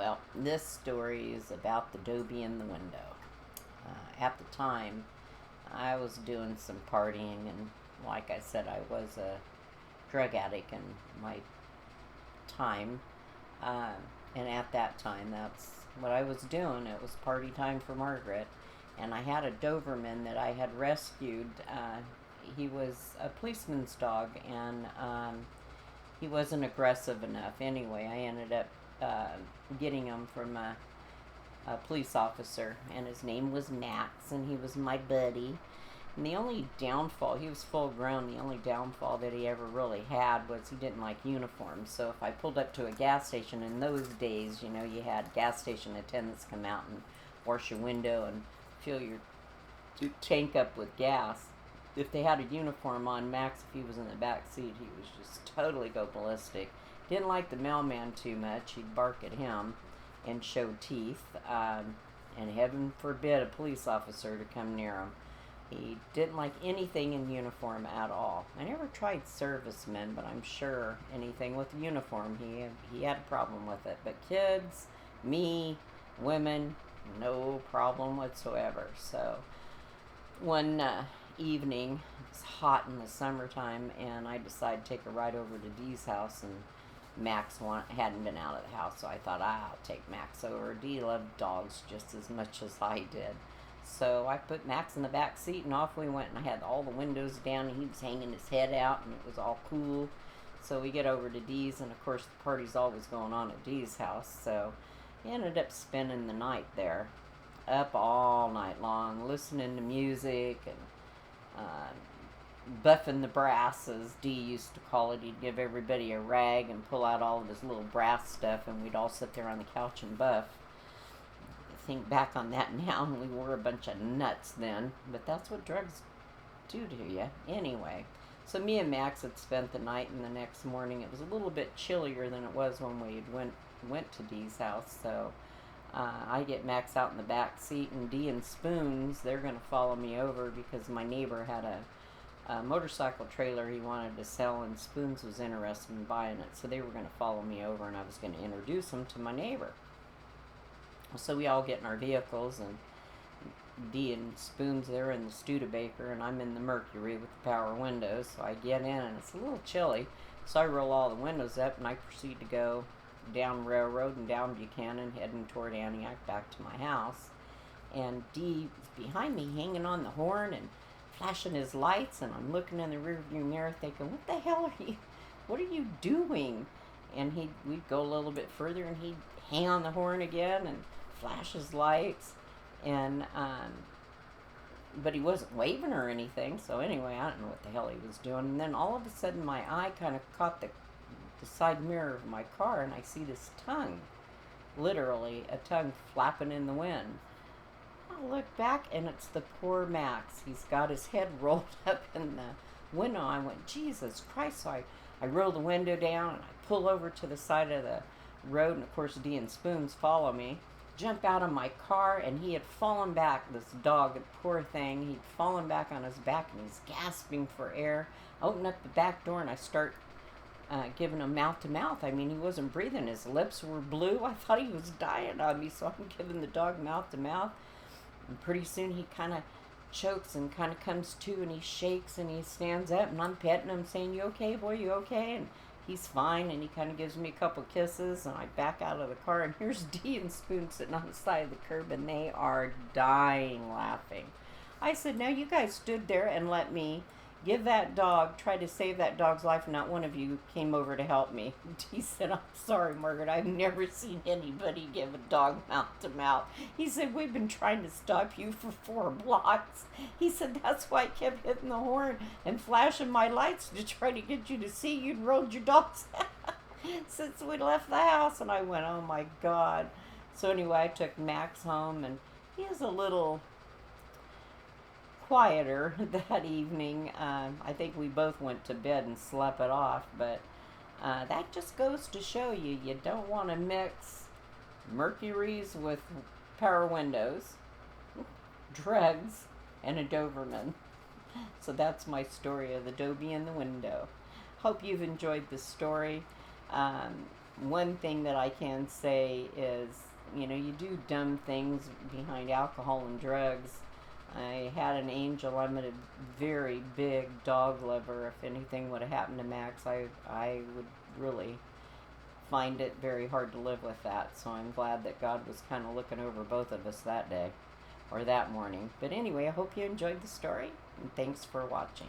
Well, this story is about the Dobie in the window. At the time, I was doing some partying, and like I said, I was a drug addict in my time. Uh, and at that time, that's what I was doing. It was party time for Margaret. And I had a Doberman that I had rescued. He was a policeman's dog, and he wasn't aggressive enough. Anyway, I ended up getting him from a police officer, and his name was Max, and he was my buddy. And the only downfall, he was full grown, the only downfall that he ever really had was he didn't like uniforms. So if I pulled up to a gas station in those days, you had gas station attendants come out and wash your window and fill your tank up with gas. If they had a uniform on, Max, if he was in the back seat, he was just totally go ballistic. Didn't like the mailman too much. He'd bark at him and show teeth. And heaven forbid a police officer to come near him. He didn't like anything in uniform at all. I never tried servicemen, but I'm sure anything with a uniform, he had a problem with it. But kids, me, women, no problem whatsoever. So one evening, it was hot in the summertime, and I decided to take a ride over to Dee's house, and Max hadn't been out of the house, so I thought, I'll take Max over. Dee loved dogs just as much as I did. So I put Max in the back seat, and off we went, and I had all the windows down, and he was hanging his head out, and it was all cool. So we get over to Dee's, and of course the party's always going on at Dee's house, so we ended up spending the night there, up all night long, listening to music, and buffing the brass, as Dee used to call it. He'd give everybody a rag and pull out all of his little brass stuff, and we'd all sit there on the couch and buff. Think back on that now, and we were a bunch of nuts then, but that's what drugs do to you anyway. So me and Max had spent the night, and the next morning it was a little bit chillier than it was when we went to Dee's house. So I get Max out in the back seat, and Dee and Spoons, they're going to follow me over because my neighbor had a motorcycle trailer he wanted to sell, and Spoons was interested in buying it. So they were going to follow me over, and I was going to introduce them to my neighbor. So we all get in our vehicles, and Dee and Spoons, they're in the Studebaker, and I'm in the Mercury with the power windows. So I get in, and it's a little chilly, so I roll all the windows up, and I proceed to go down Railroad and down Buchanan, heading toward Antioch back to my house. And Dee is behind me, hanging on the horn and flashing his lights, and I'm looking in the rearview mirror thinking, what are you doing? And we'd go a little bit further, and he'd hang on the horn again and flash his lights, and but he wasn't waving or anything. So anyway, I don't know what the hell he was doing. And then all of a sudden my eye kind of caught the side mirror of my car, and I see this tongue, literally a tongue flapping in the wind. I look back, and it's the poor Max. He's got his head rolled up in the window. I went, Jesus Christ. So I roll the window down, and I pull over to the side of the road, and of course Dee and Spoons follow me. Jump out of my car, and he had fallen back, this dog, the poor thing. He'd fallen back on his back, and he's gasping for air. I open up the back door, and I start giving him mouth to mouth. I mean, he wasn't breathing. His lips were blue. I thought he was dying on me, so I'm giving the dog mouth to mouth. And pretty soon he kind of chokes and kind of comes to, and he shakes, and he stands up, and I'm petting him, saying, "You okay, boy? You okay?" And he's fine, and he kind of gives me a couple kisses, and I back out of the car, and here's Dee and Spoon sitting on the side of the curb, and they are dying laughing. I said, "Now you guys stood there and let me try to save that dog's life, and not one of you came over to help me." He said, "I'm sorry, Margaret, I've never seen anybody give a dog mouth to mouth." He said, "We've been trying to stop you for 4 blocks. He said, "That's why I kept hitting the horn and flashing my lights to try to get you to see you'd rolled your dogs out since we left the house." And I went, oh my God. So anyway, I took Max home, and he is a little quieter that evening. I think we both went to bed and slept it off, but that just goes to show you don't want to mix Mercuries with power windows, drugs, and a Doberman. So that's my story of the Dobie in the window. Hope you've enjoyed this story. one thing that I can say is, you do dumb things behind alcohol and drugs. I had an angel. I'm a very big dog lover. If anything would have happened to Max, I would really find it very hard to live with that. So I'm glad that God was kind of looking over both of us that day or that morning. But anyway, I hope you enjoyed the story, and thanks for watching.